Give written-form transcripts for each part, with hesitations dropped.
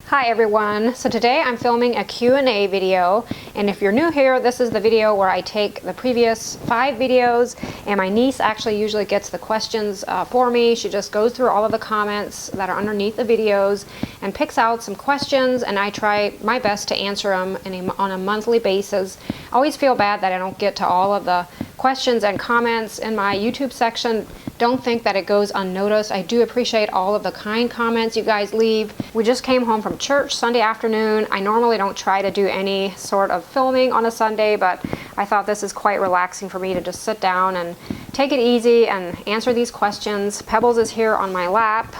Hi everyone. So today I'm filming a Q&A video, and if you're new here, this is the video where I take the previous 5 videos and my niece actually usually gets the questions for me. She just goes through all of the comments that are underneath the videos and picks out some questions, and I try my best to answer them on a monthly basis. I always feel bad that I don't get to all of the questions and comments in my YouTube section. Don't think that it goes unnoticed. I do appreciate all of the kind comments you guys leave. We just came home from church Sunday afternoon. I normally don't try to do any sort of filming on a Sunday, but I thought this is quite relaxing for me to just sit down and take it easy and answer these questions. Pebbles is here on my lap.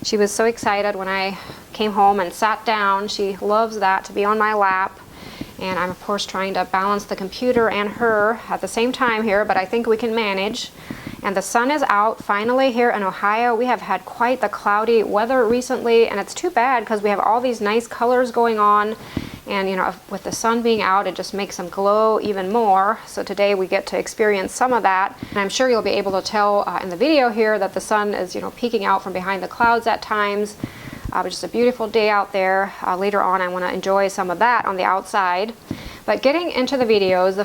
She was so excited when I came home and sat down. She loves that, to be on my lap. And I'm of course trying to balance the computer and her at the same time here, but I think we can manage. And the sun is out finally here in Ohio. We have had quite the cloudy weather recently, and it's too bad because we have all these nice colors going on, and you know, with the sun being out, it just makes them glow even more. So today we get to experience some of that, and I'm sure you'll be able to tell in the video here that the sun is, you know, peeking out from behind the clouds at times. Just a beautiful day out there. Later on I want to enjoy some of that on the outside. But getting into the videos, the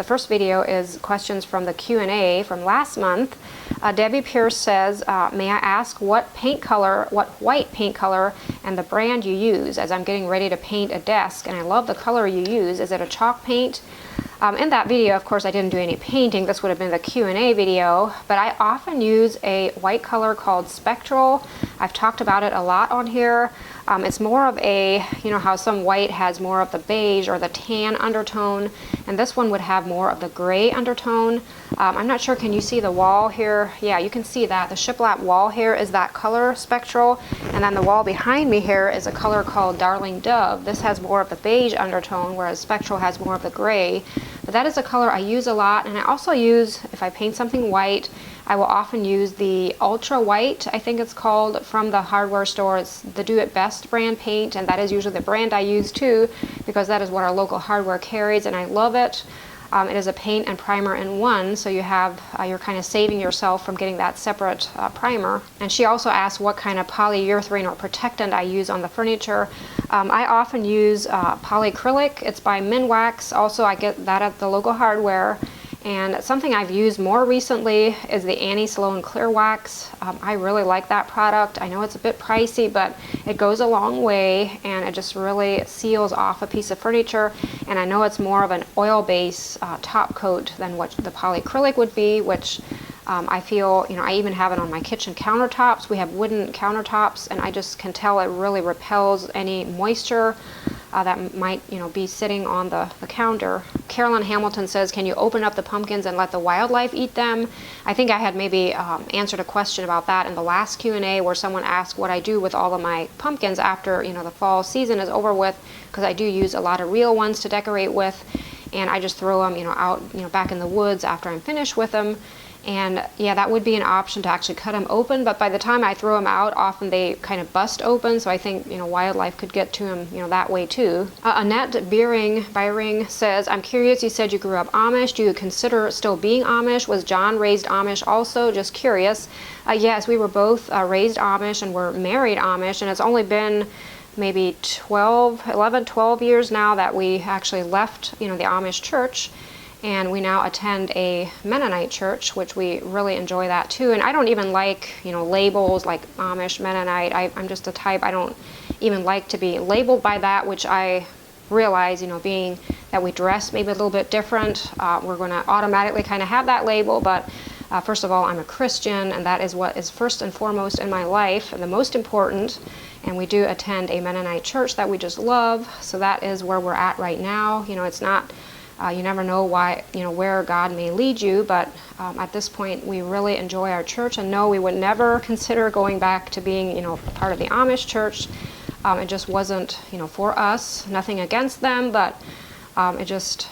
first video is questions from the Q&A from last month. Debbie Pierce says, may I ask what white paint color and the brand you use, as I'm getting ready to paint a desk and I love the color you use. Is it a chalk paint? In that video, of course, I didn't do any painting. This would have been the Q&A video, but I often use a white color called Spectral. I've talked about it a lot on here. It's more of a, you know how some white has more of the beige or the tan undertone, and this one would have more of the gray undertone. I'm not sure, can you see the wall here? Yeah, you can see that. The shiplap wall here is that color, Spectral, and then the wall behind me here is a color called Darling Dove. This has more of the beige undertone, whereas Spectral has more of the gray. But that is a color I use a lot, and I also use, if I paint something white, I will often use the Ultra White, I think it's called, from the hardware store. It's the Do It Best brand paint, and that is usually the brand I use too, because that is what our local hardware carries, and I love it. It is a paint and primer in one, so you have, you're kind of saving yourself from getting that separate primer. And she also asked what kind of polyurethane or protectant I use on the furniture. I often use polyacrylic. It's by Minwax. Also, I get that at the local hardware. And something I've used more recently is the Annie Sloan Clear Wax. I really like that product. I know it's a bit pricey, but it goes a long way, and it just really seals off a piece of furniture. And I know it's more of an oil-based top coat than what the polyacrylic would be, which I feel, you know, I even have it on my kitchen countertops. We have wooden countertops, and I just can tell it really repels any moisture that might, you know, be sitting on the counter. Carolyn Hamilton says, can you open up the pumpkins and let the wildlife eat them? I think I had maybe answered a question about that in the last Q&A, where someone asked what I do with all of my pumpkins after, you know, the fall season is over with, because I do use a lot of real ones to decorate with, and I just throw them, you know, out, you know, back in the woods after I'm finished with them. And yeah, that would be an option to actually cut them open, but by the time I throw them out, often they kind of bust open, so I think, you know, wildlife could get to them, you know, that way too. Annette Byring says, I'm curious, you said you grew up Amish. Do you consider still being Amish? Was John raised Amish also? Just curious. Yes, we were both raised Amish and were married Amish, and it's only been maybe 11, 12 years now that we actually left, you know, the Amish church. And we now attend a Mennonite church, which we really enjoy that too. And I don't even like, you know, labels like Amish, Mennonite. I'm just a type, I don't even like to be labeled by that, which I realize, you know, being that we dress maybe a little bit different, we're going to automatically kind of have that label. But first of all, I'm a Christian, and that is what is first and foremost in my life and the most important. And we do attend a Mennonite church that we just love. So that is where we're at right now. You know, it's not, you never know why, you know, where God may lead you, but at this point we really enjoy our church, and no, we would never consider going back to being, you know, part of the Amish church. It just wasn't, you know, for us. Nothing against them, but it just,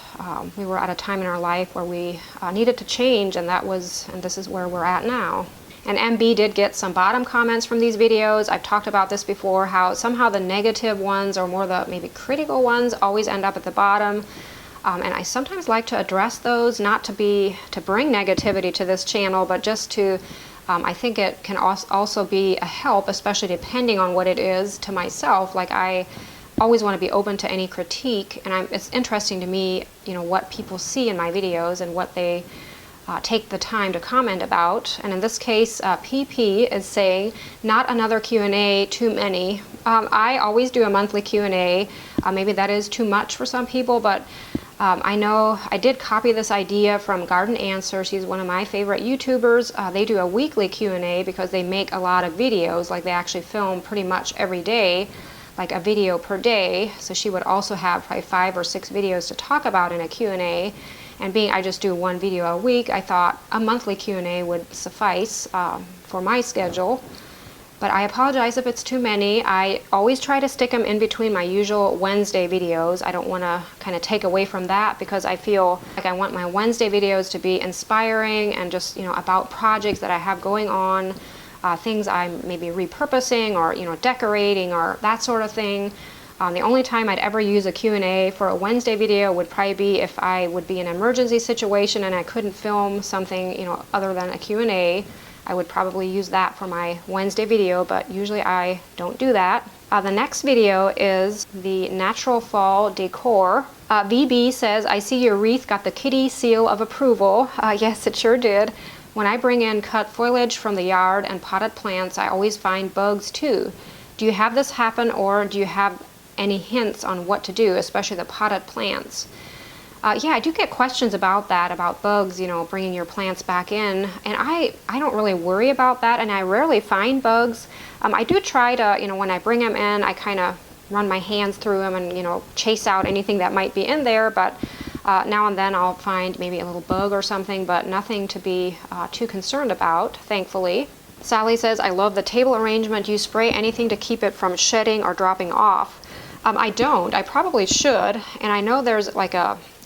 we were at a time in our life where we needed to change, and this is where we're at now. And MB did get some bottom comments from these videos. I've talked about this before, how somehow the negative ones, or more the maybe critical ones, always end up at the bottom. And I sometimes like to address those, not to bring negativity to this channel, but just to I think it can also be a help, especially depending on what it is, to myself. Like, I always want to be open to any critique, and it's interesting to me, what people see in my videos and what they take the time to comment about. And in this case, PP is saying, not another Q&A, too many. I always do a monthly Q&A. Maybe that is too much for some people, but I know I did copy this idea from Garden Answer. She's one of my favorite YouTubers. They do a weekly Q&A because they make a lot of videos. Like, they actually film pretty much every day, like a video per day. So she would also have probably 5 or 6 videos to talk about in a Q&A. And being I just do one video a week, I thought a monthly Q&A would suffice for my schedule. But I apologize if it's too many. I always try to stick them in between my usual Wednesday videos. I don't want to kind of take away from that, because I feel like I want my Wednesday videos to be inspiring and just, about projects that I have going on, things I'm maybe repurposing or, decorating or that sort of thing. The only time I'd ever use a Q&A for a Wednesday video would probably be if I would be in an emergency situation and I couldn't film something, other than a Q&A. I would probably use that for my Wednesday video, but usually I don't do that. The next video is the natural fall decor. VB says, I see your wreath got the kitty seal of approval. Yes, it sure did. When I bring in cut foliage from the yard and potted plants, I always find bugs too. Do you have this happen, or do you have any hints on what to do, especially the potted plants? Yeah, I do get questions about that, about bugs, bringing your plants back in. And I don't really worry about that, and I rarely find bugs. I do try to, when I bring them in, I kind of run my hands through them and, chase out anything that might be in there. But now and then I'll find maybe a little bug or something, but nothing to be too concerned about, thankfully. Sally says, I love the table arrangement. Do you spray anything to keep it from shedding or dropping off? I don't. I probably should. And I know there's like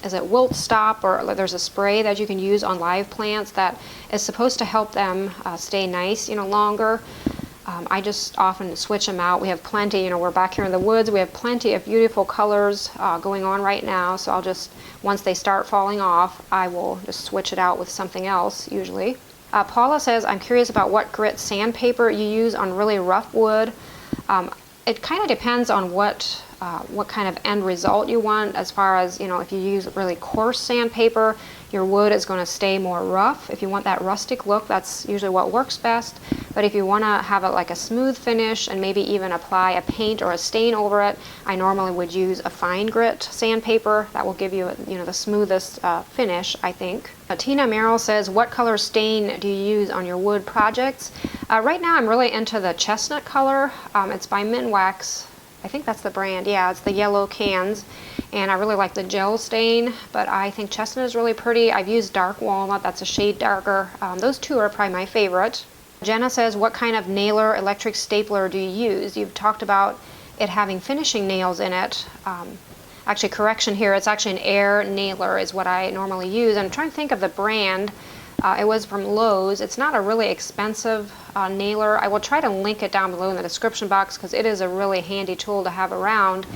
is it wilt stop, or there's a spray that you can use on live plants that is supposed to help them stay nice, longer. I just often switch them out. We have plenty, we're back here in the woods. We have plenty of beautiful colors going on right now. So I'll just, once they start falling off, I will just switch it out with something else usually. Paula says, I'm curious about what grit sandpaper you use on really rough wood. It kind of depends on what kind of end result you want, as far as, if you use really coarse sandpaper, your wood is going to stay more rough. If you want that rustic look, that's usually what works best. But if you want to have it like a smooth finish and maybe even apply a paint or a stain over it, I normally would use a fine grit sandpaper. That will give you, the smoothest finish, I think. Tina Merrill says, what color stain do you use on your wood projects? Right now I'm really into the chestnut color. It's by Minwax. I think that's the brand. Yeah, it's the yellow cans. And I really like the gel stain, but I think chestnut is really pretty. I've used dark walnut. That's a shade darker. Those two are probably my favorite. Jenna says, what kind of nailer electric stapler do you use? You've talked about it having finishing nails in it. Actually, correction here, it's actually an air nailer is what I normally use. I'm trying to think of the brand. It was from Lowe's. It's not a really expensive nailer. I will try to link it down below in the description box, because it is a really handy tool to have around.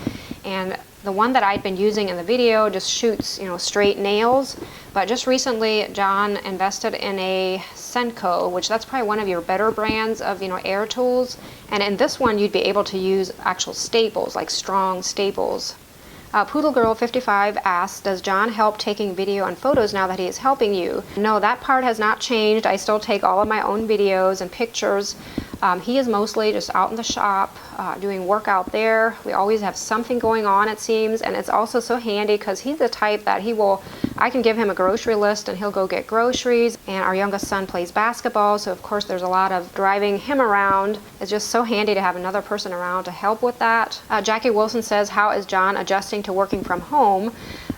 And the one that I'd been using in the video just shoots, straight nails. But just recently, John invested in a Senko, which that's probably one of your better brands of, air tools. And in this one, you'd be able to use actual staples, like strong staples. Poodle Girl 55 asks, does John help taking video and photos now that he is helping you? No, that part has not changed. I still take all of my own videos and pictures. He is mostly just out in the shop doing work out there. We always have something going on, it seems, and it's also so handy because he's the type that I can give him a grocery list and he'll go get groceries. And our youngest son plays basketball, so of course there's a lot of driving him around. It's just so handy to have another person around to help with that. Jackie Wilson says, how is John adjusting to working from home?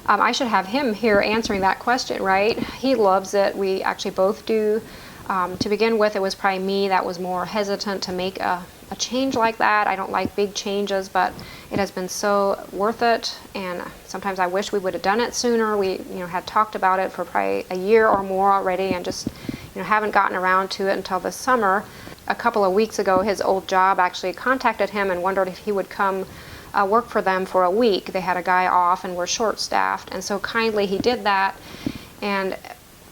I should have him here answering that question, right? He loves it. We actually both do. To begin with, it was probably me that was more hesitant to make a change like that. I don't like big changes, but it has been so worth it, and sometimes I wish we would have done it sooner. We had talked about it for probably a year or more already, and just haven't gotten around to it until this summer. A couple of weeks ago, his old job actually contacted him and wondered if he would come work for them for a week. They had a guy off and were short-staffed, and so kindly he did that. And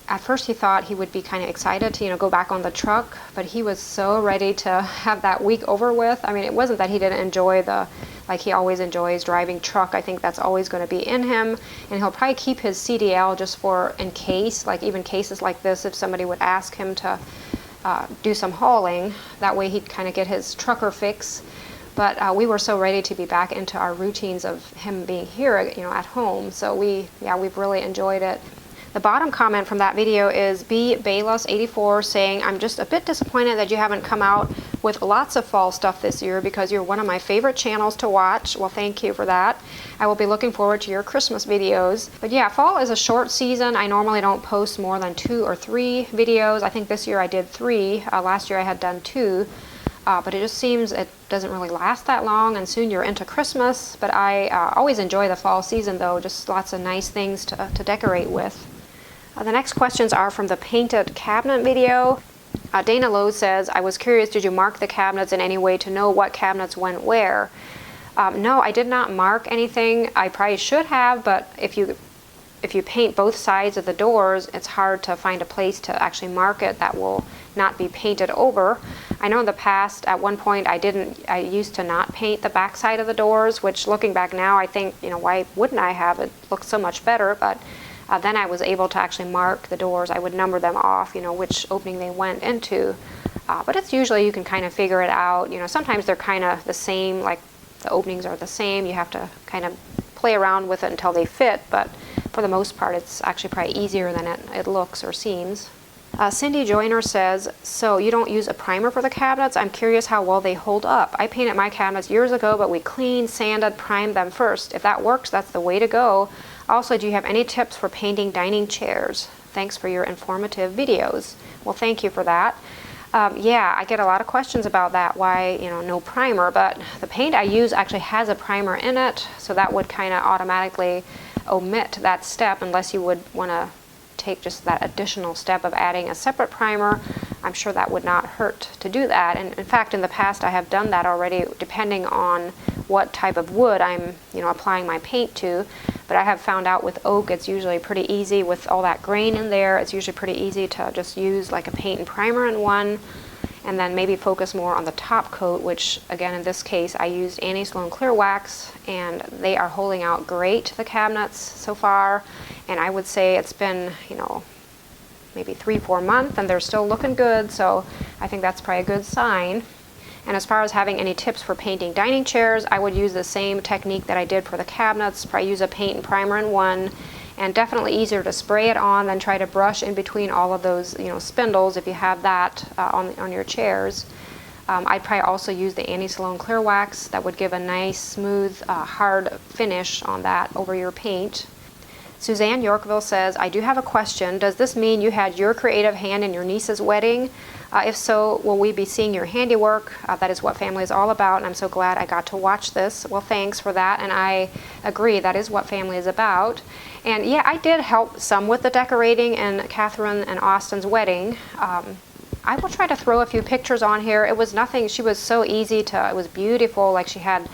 at first he thought he would be kind of excited to, go back on the truck, but he was so ready to have that week over with. I mean, it wasn't that he didn't enjoy like he always enjoys driving truck. I think that's always going to be in him, and he'll probably keep his CDL just for in case, like even cases like this, if somebody would ask him to do some hauling, that way he'd kind of get his trucker fix. But we were so ready to be back into our routines of him being here, at home. So we've really enjoyed it. The bottom comment from that video is B. Bayless84 saying, I'm just a bit disappointed that you haven't come out with lots of fall stuff this year because you're one of my favorite channels to watch. Well, thank you for that. I will be looking forward to your Christmas videos. But yeah, fall is a short season. I normally don't post more than 2 or 3 videos. I think this year I did 3. Last year I had done 2. But it just seems it doesn't really last that long, and soon you're into Christmas. But I always enjoy the fall season though, just lots of nice things to decorate with. The next questions are from the painted cabinet video. Dana Lowe says, I was curious, did you mark the cabinets in any way to know what cabinets went where? No, I did not mark anything. I probably should have, but if you paint both sides of the doors, it's hard to find a place to actually mark it that will not be painted over. I know in the past, at one point, I used to not paint the back side of the doors, which looking back now, I think, why wouldn't I have? It looks so much better, but then I was able to actually mark the doors. I would number them off, which opening they went into. But it's usually, you can kind of figure it out. Sometimes they're kind of the same, like the openings are the same. You have to kind of play around with it until they fit, but for the most part, it's actually probably easier than it looks or seems. Cindy Joyner says, so you don't use a primer for the cabinets? I'm curious how well they hold up. I painted my cabinets years ago, but we cleaned, sanded, primed them first. If that works, that's the way to go. Also, do you have any tips for painting dining chairs? Thanks for your informative videos. Well, thank you for that. Yeah, I get a lot of questions about that, why, no primer, but the paint I use actually has a primer in it, so that would kind of automatically omit that step unless you would want to take just that additional step of adding a separate primer. I'm sure that would not hurt to do that, and in fact in the past I have done that already depending on what type of wood I'm applying my paint to. But I have found out with oak it's usually pretty easy with all that grain in there. It's usually pretty easy to just use like a paint and primer in one, and then maybe focus more on the top coat, which again in this case I used Annie Sloan Clear Wax, and they are holding out great, the cabinets so far. And I would say it's been maybe 3-4 months and they're still looking good, so I think that's probably a good sign. And as far as having any tips for painting dining chairs, I would use the same technique that I did for the cabinets. Probably use a paint and primer in one, and definitely easier to spray it on than try to brush in between all of those spindles if you have that on your chairs. I'd probably also use the Annie Sloan Clear Wax. That would give a nice smooth hard finish on that over your paint. Suzanne Yorkville says, I do have a question. Does this mean you had your creative hand in your niece's wedding? If so, will we be seeing your handiwork? That is what family is all about, and I'm so glad I got to watch this. Well, thanks for that, and I agree, that is what family is about. And yeah, I did help some with the decorating in Catherine and Austin's wedding. I will try to throw a few pictures on here. It was nothing, she was so easy to, it was beautiful, like she had,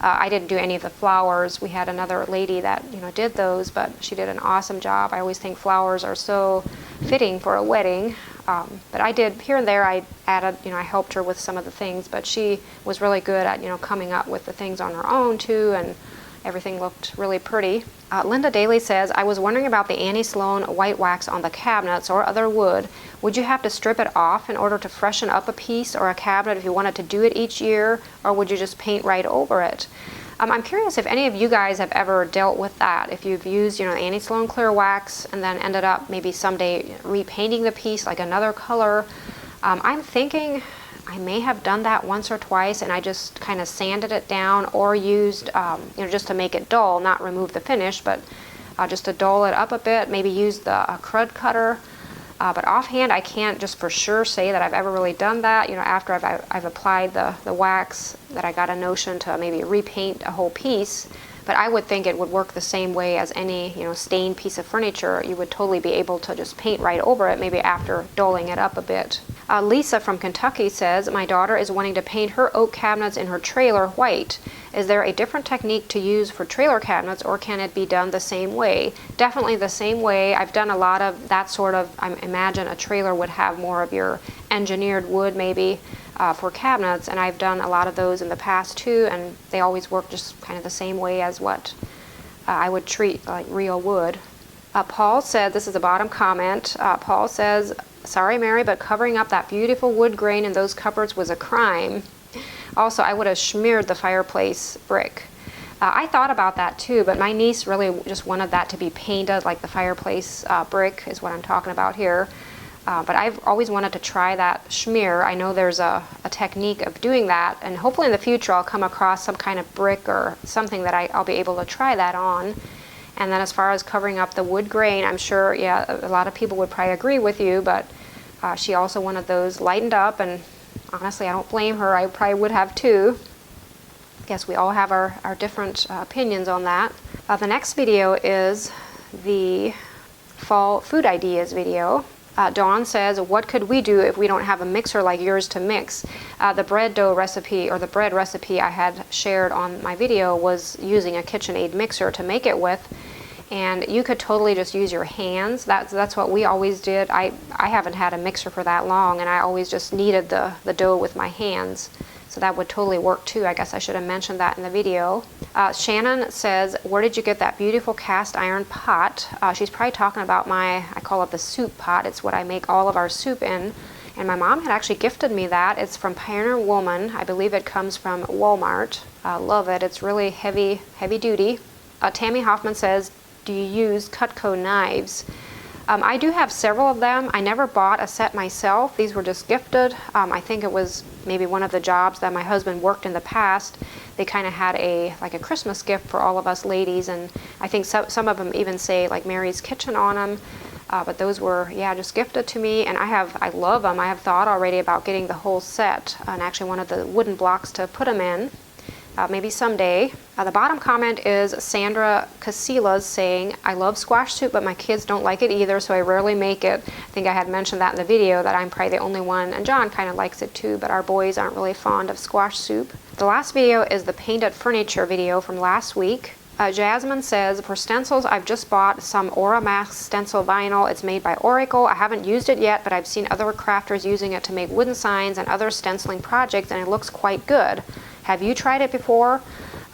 I didn't do any of the flowers. We had another lady that did those, but she did an awesome job. I always think flowers are so fitting for a wedding. But I did here and there. I added, I helped her with some of the things, but she was really good at coming up with the things on her own too, and everything looked really pretty. Linda Daly says, I was wondering about the Annie Sloan white wax on the cabinets or other wood. Would you have to strip it off in order to freshen up a piece or a cabinet if you wanted to do it each year, or would you just paint right over it? I'm curious if any of you guys have ever dealt with that, if you've used Annie Sloan Clear Wax and then ended up maybe someday repainting the piece like another color. I'm thinking I may have done that once or twice, and I just kind of sanded it down or used just to make it dull, not remove the finish, but just to dull it up a bit, maybe use the crud cutter. But offhand, I can't just for sure say that I've ever really done that. After I've applied the wax, that I got a notion to maybe repaint a whole piece. But I would think it would work the same way as any stained piece of furniture. You would totally be able to just paint right over it, maybe after dulling it up a bit. Lisa from Kentucky says, my daughter is wanting to paint her oak cabinets in her trailer white. Is there a different technique to use for trailer cabinets, or can it be done the same way? Definitely the same way. I've done a lot of that sort of, I imagine a trailer would have more of your engineered wood maybe for cabinets, and I've done a lot of those in the past too, and they always work just kind of the same way as what I would treat like real wood. Paul said, this is a bottom comment, Paul says, sorry Mary, but covering up that beautiful wood grain in those cupboards was a crime. Also, I would have smeared the fireplace brick. I thought about that too, but my niece really just wanted that to be painted like the fireplace brick is what I'm talking about here. But I've always wanted to try that smear. I know there's a technique of doing that, and hopefully in the future I'll come across some kind of brick or something that I'll be able to try that on. And then as far as covering up the wood grain, I'm sure, yeah, a lot of people would probably agree with you, but she also wanted those lightened up, and honestly, I don't blame her. I probably would have too. Guess we all have our different opinions on that. The next video is the fall food ideas video. Dawn says, what could we do if we don't have a mixer like yours to mix? The bread dough recipe, or the bread recipe I had shared on my video, was using a KitchenAid mixer to make it with. And you could totally just use your hands. That's what we always did. I haven't had a mixer for that long, and I always just kneaded the dough with my hands. So that would totally work too. I guess I should have mentioned that in the video. Shannon says, where did you get that beautiful cast iron pot? She's probably talking about I call it the soup pot. It's what I make all of our soup in. And my mom had actually gifted me that. It's from Pioneer Woman. I believe it comes from Walmart. Love it. It's really heavy duty. Tammy Hoffman says, do you use Cutco knives? I do have several of them. I never bought a set myself. These were just gifted. I think it was maybe one of the jobs that my husband worked in the past. They kind of had like a Christmas gift for all of us ladies, and I think some of them even say like Mary's Kitchen on them. But those were, yeah, just gifted to me, and I love them. I have thought already about getting the whole set, and actually one of the wooden blocks to put them in. Maybe someday. The bottom comment is Sandra Casillas saying, I love squash soup, but my kids don't like it either, so I rarely make it. I think I had mentioned that in the video, that I'm probably the only one, and John kind of likes it too, but our boys aren't really fond of squash soup. The last video is the painted furniture video from last week. Jasmine says, for stencils, I've just bought some Auramax stencil vinyl. It's made by Oracle. I haven't used it yet, but I've seen other crafters using it to make wooden signs and other stenciling projects, and it looks quite good. Have you tried it before?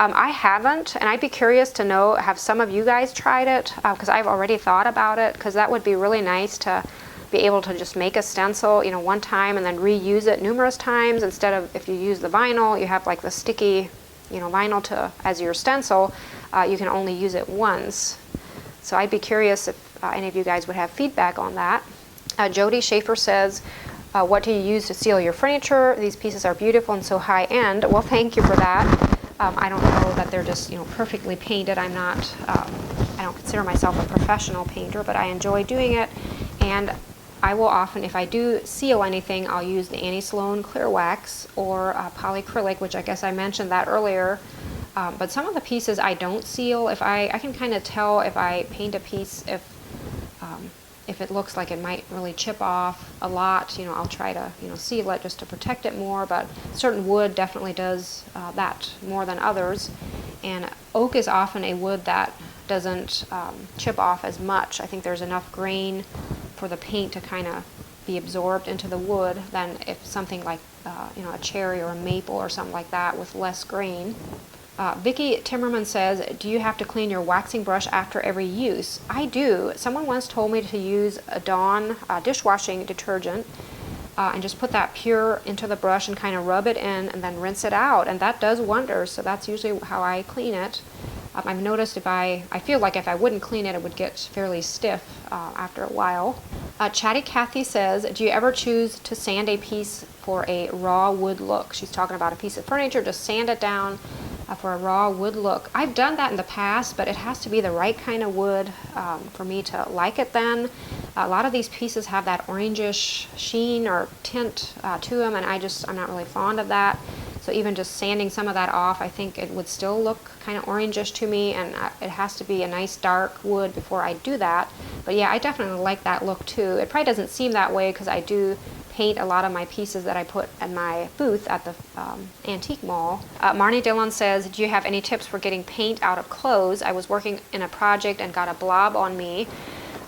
I haven't, and I'd be curious to know, have some of you guys tried it? Because I've already thought about it, because that would be really nice to be able to just make a stencil, one time and then reuse it numerous times, instead of, if you use the vinyl, you have like the sticky, vinyl as your stencil, you can only use it once. So I'd be curious if any of you guys would have feedback on that. Jody Schaefer says, what do you use to seal your furniture? These pieces are beautiful and so high-end. Well, thank you for that. I don't know that they're just, perfectly painted. I don't consider myself a professional painter, but I enjoy doing it. And I will often, if I do seal anything, I'll use the Annie Sloan clear wax or polyacrylic, which I guess I mentioned that earlier. But some of the pieces I don't seal. I can kind of tell if I paint a piece, if it looks like it might really chip off a lot, I'll try to, seal it just to protect it more, but certain wood definitely does that more than others. And oak is often a wood that doesn't chip off as much. I think there's enough grain for the paint to kind of be absorbed into the wood than if something like, a cherry or a maple or something like that with less grain. Vicki Timmerman says, do you have to clean your waxing brush after every use? I do. Someone once told me to use a Dawn dishwashing detergent and just put that pure into the brush and kind of rub it in and then rinse it out, and that does wonders. So that's usually how I clean it. I've noticed I feel like if I wouldn't clean it, it would get fairly stiff after a while. Chatty Cathy says, do you ever choose to sand a piece for a raw wood look? She's talking about a piece of furniture, just sand it down for a raw wood look. I've done that in the past, but it has to be the right kind of wood for me to like it then. A lot of these pieces have that orangish sheen or tint to them, and I'm not really fond of that. So even just sanding some of that off, I think it would still look kind of orangish to me, and it has to be a nice dark wood before I do that. But yeah, I definitely like that look too. It probably doesn't seem that way because I do paint a lot of my pieces that I put in my booth at the antique mall. Marnie Dillon says, do you have any tips for getting paint out of clothes? I was working in a project and got a blob on me.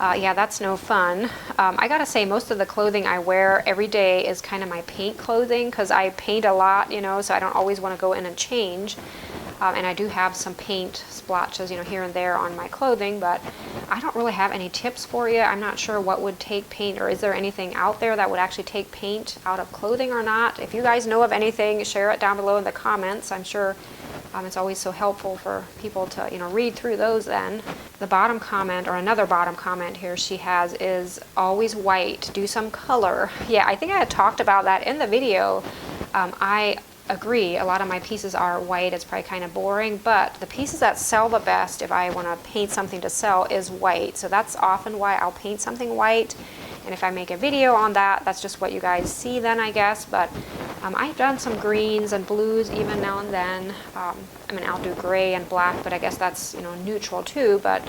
Yeah, that's no fun. I gotta say, most of the clothing I wear every day is kind of my paint clothing, because I paint a lot, you know, so I don't always want to go in and change. And I do have some paint splotches, you know, here and there on my clothing, but I don't really have any tips for you. I'm not sure what would take paint, or is there anything out there that would actually take paint out of clothing or not. If you guys know of anything, share it down below in the comments. I'm sure it's always so helpful for people to, you know, read through those then. The bottom comment, or another bottom comment here she has, is always white, do some color. Yeah, I think I had talked about that in the video. I agree, a lot of my pieces are white. It's probably kind of boring, but the pieces that sell the best, if I want to paint something to sell, is white. So that's often why I'll paint something white. And if I make a video on that, that's just what you guys see then, I guess. But I've done some greens and blues even now and then. I mean, I'll do gray and black, but I guess that's, you know, neutral too. But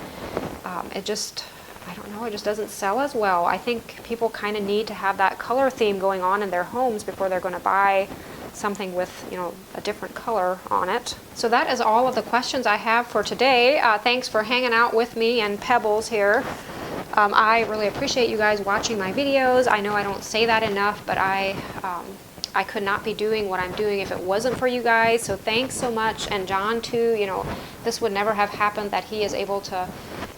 it just, I don't know, it just doesn't sell as well. I think people kind of need to have that color theme going on in their homes before they're going to buy something with, you know, a different color on it. So that is all of the questions I have for today. Thanks for hanging out with me and Pebbles here. I really appreciate you guys watching my videos. I know I don't say that enough, but I could not be doing what I'm doing if it wasn't for you guys. So thanks so much. And John too, you know, this would never have happened, that he is able to,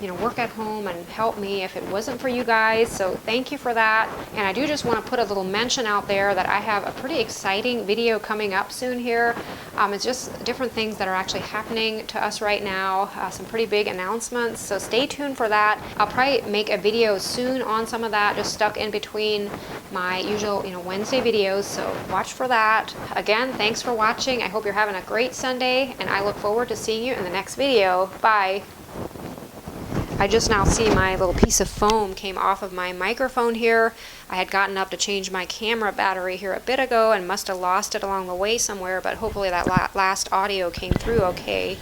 you know, work at home and help me, if it wasn't for you guys. So thank you for that. And I do just want to put a little mention out there that I have a pretty exciting video coming up soon here. It's just different things that are actually happening to us right now, some pretty big announcements. So stay tuned for that. I'll probably make a video soon on some of that, just stuck in between my usual, you know, Wednesday videos. So watch for that. Again, thanks for watching. I hope you're having a great Sunday, and I look forward to seeing you in the next video. Bye. I just now see my little piece of foam came off of my microphone here. I had gotten up to change my camera battery here a bit ago and must have lost it along the way somewhere, but hopefully that last audio came through okay.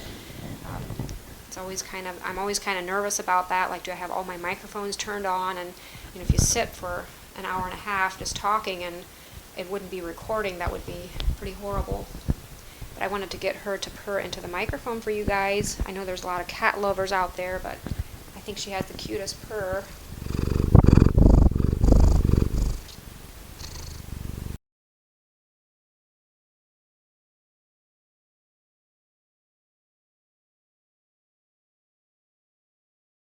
It's always kind of, I'm always kind of nervous about that. Like, do I have all my microphones turned on? And, you know, if you sit for an hour and a half just talking and it wouldn't be recording, that would be pretty horrible. But I wanted to get her to purr into the microphone for you guys. I know there's a lot of cat lovers out there, but I think she has the cutest purr.